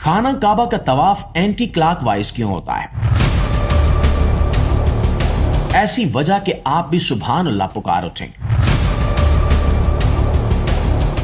खाना काबा का तवाफ anti clockwise क्यों होता है? ऐसी वजह कि आप भी सुभान अल्लाह पुकार उठेंगे।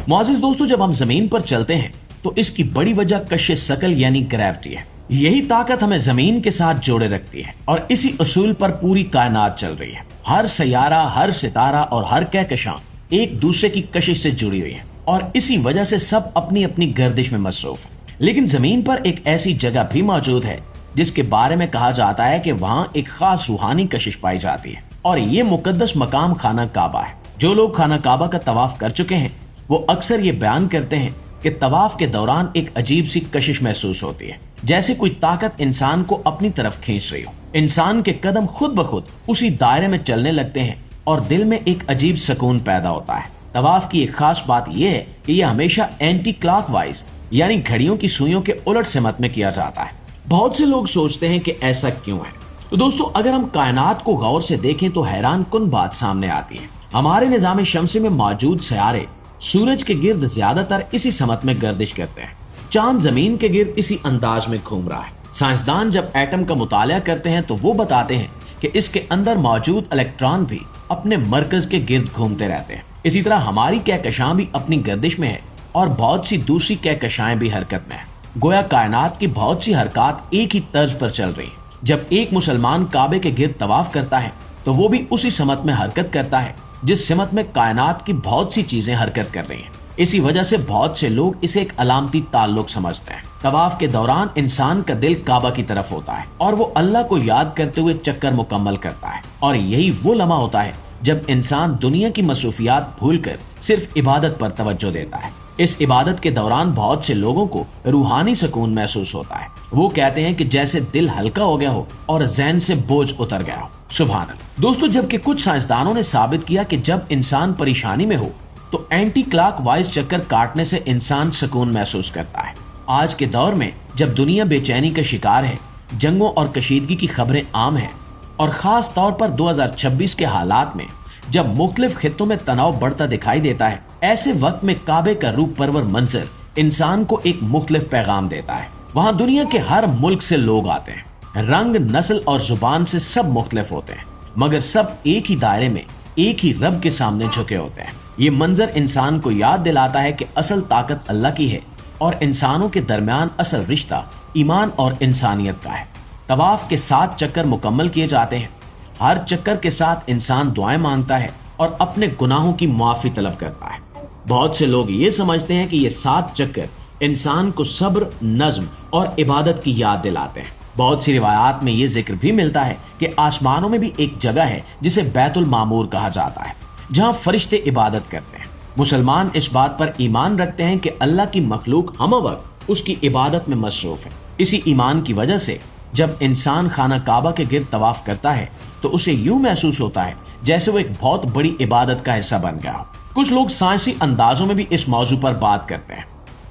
मोअज़्ज़िज़ दोस्तों, जब हम जमीन पर चलते हैं तो इसकी बड़ी वजह कशे सकल यानी ग्रेविटी है। यही ताकत हमें जमीन के साथ जोड़े रखती है और इसी उसूल पर पूरी कायनात चल रही है। हर सैयारा, हर सितारा और हर कहकशां एक दूसरे की कशिश से जुड़ी हुई है और इसी वजह से सब अपनी अपनी गर्दिश में मसरूफ है। लेकिन जमीन पर एक ऐसी जगह भी मौजूद है जिसके बारे में कहा जाता है कि वहां एक खास रूहानी कशिश पाई जाती है और ये मुकद्दस मकाम खाना काबा है। जो लोग खाना काबा का तवाफ कर चुके हैं वो अक्सर ये बयान करते हैं कि तवाफ के दौरान एक अजीब सी कशिश महसूस होती है, जैसे कोई ताकत इंसान को अपनी तरफ खींच रही हो। इंसान के कदम खुद ब खुद उसी दायरे में चलने लगते हैं और दिल में एक अजीब सुकून पैदा होता है। तवाफ की एक खास बात यह है कि यह हमेशा एंटी क्लॉकवाइज यानी घड़ियों की सुइयों के उलट सिमत में किया जाता है। बहुत से लोग सोचते हैं कि ऐसा क्यों है। तो दोस्तों, अगर हम कायनात को गौर से देखें तो हैरान कुन बात सामने आती है। हमारे निज़ाम शम्सी में मौजूद सियारे सूरज के गिर्द ज्यादातर इसी समत में गर्दिश करते हैं। चांद जमीन के गिर्द इसी अंदाज में घूम रहा है। साइंसदान जब एटम का मुताला करते हैं तो वो बताते हैं कि इसके अंदर मौजूद इलेक्ट्रॉन भी अपने मरकज के गिर्द घूमते रहते हैं। इसी तरह हमारी कहकशां भी अपनी गर्दिश में है और बहुत सी दूसरी कहकशाएं भी हरकत में है। गोया कायनात की बहुत सी हरकत एक ही तर्ज पर चल रही है। जब एक मुसलमान काबे के गिर्द तवाफ करता है तो वो भी उसी समत में हरकत करता है जिस सिमत में कायनात की बहुत सी चीजें हरकत कर रही हैं। इसी वजह से बहुत से लोग इसे एक अलामती ताल्लुक समझते हैं। तवाफ के दौरान इंसान का दिल काबा की तरफ होता है और वो अल्लाह को याद करते हुए चक्कर मुकम्मल करता है और यही वो लम्हा होता है जब इंसान दुनिया की मसरूफियात भूलकर सिर्फ इबादत पर तवज्जो देता है। इस इबादत के दौरान बहुत से लोगों को रूहानी सुकून महसूस होता है। वो कहते हैं कि जैसे दिल हल्का हो गया हो और ज़हन से बोझ उतर गया हो। सुभान अल्लाह। दोस्तों, जबकि कुछ साइंसदानों ने साबित किया कि जब इंसान परेशानी में हो तो एंटी क्लॉकवाइज चक्कर काटने से इंसान सुकून महसूस करता है। आज के दौर में जब दुनिया बेचैनी का शिकार है, जंगों और कशीदगी की खबरें आम हैं और खास तौर पर 2026 के हालात में जब मुख्तलिफ खित्तों में तनाव बढ़ता दिखाई देता है, ऐसे वक्त में काबे का रूप परवर मंजर इंसान को एक मुख्तलिफ पैगाम देता है। वहाँ दुनिया के हर मुल्क से लोग आते हैं। रंग, नस्ल और जुबान से सब मुख्तलिफ होते हैं, मगर सब एक ही दायरे में एक ही रब के सामने झुके होते हैं। ये मंजर इंसान को याद दिलाता है कि असल ताकत अल्लाह की है और इंसानों के दरमियान असल रिश्ता ईमान और इंसानियत का है। तवाफ के 7 चक्कर मुकम्मल किए जाते हैं। हर चक्कर के साथ इंसान दुआएं मांगता है और अपने गुनाहों की माफी तलब करता है। बहुत से लोग ये समझते हैं कि ये 7 चक्कर इंसान को सब्र, नज्म और इबादत की याद दिलाते हैं। बहुत सी रिवायात में ये जिक्र भी मिलता है कि आसमानों में भी एक जगह है जिसे बैतुल मामूर कहा जाता है, जहाँ फरिश्ते इबादत करते हैं। मुसलमान इस बात पर ईमान रखते हैं कि अल्लाह की मखलूक हम वक्त उसकी इबादत में मसरूफ है। इसी ईमान की वजह से जब इंसान खाना काबा के गिर्द तवाफ करता है तो उसे यूं महसूस होता है जैसे वो एक बहुत बड़ी इबादत का हिस्सा बन गया हो। कुछ लोग साइंसी अंदाजों में भी इस मौजू पर बात करते हैं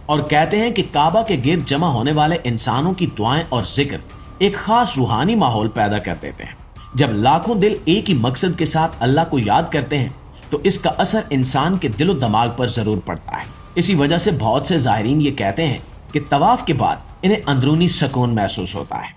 और कहते हैं कि काबा के गिर्द जमा होने वाले इंसानों की दुआएं और जिक्र एक खास रूहानी माहौल पैदा कर देते हैं। जब लाखों दिल एक ही मकसद के साथ अल्लाह को याद करते हैं तो इसका असर इंसान के दिलो दिमाग पर जरूर पड़ता है। इसी वजह से बहुत से ज़ाहिरीन ये कहते हैं कि तवाफ के बाद इन्हें अंदरूनी सुकून महसूस होता है।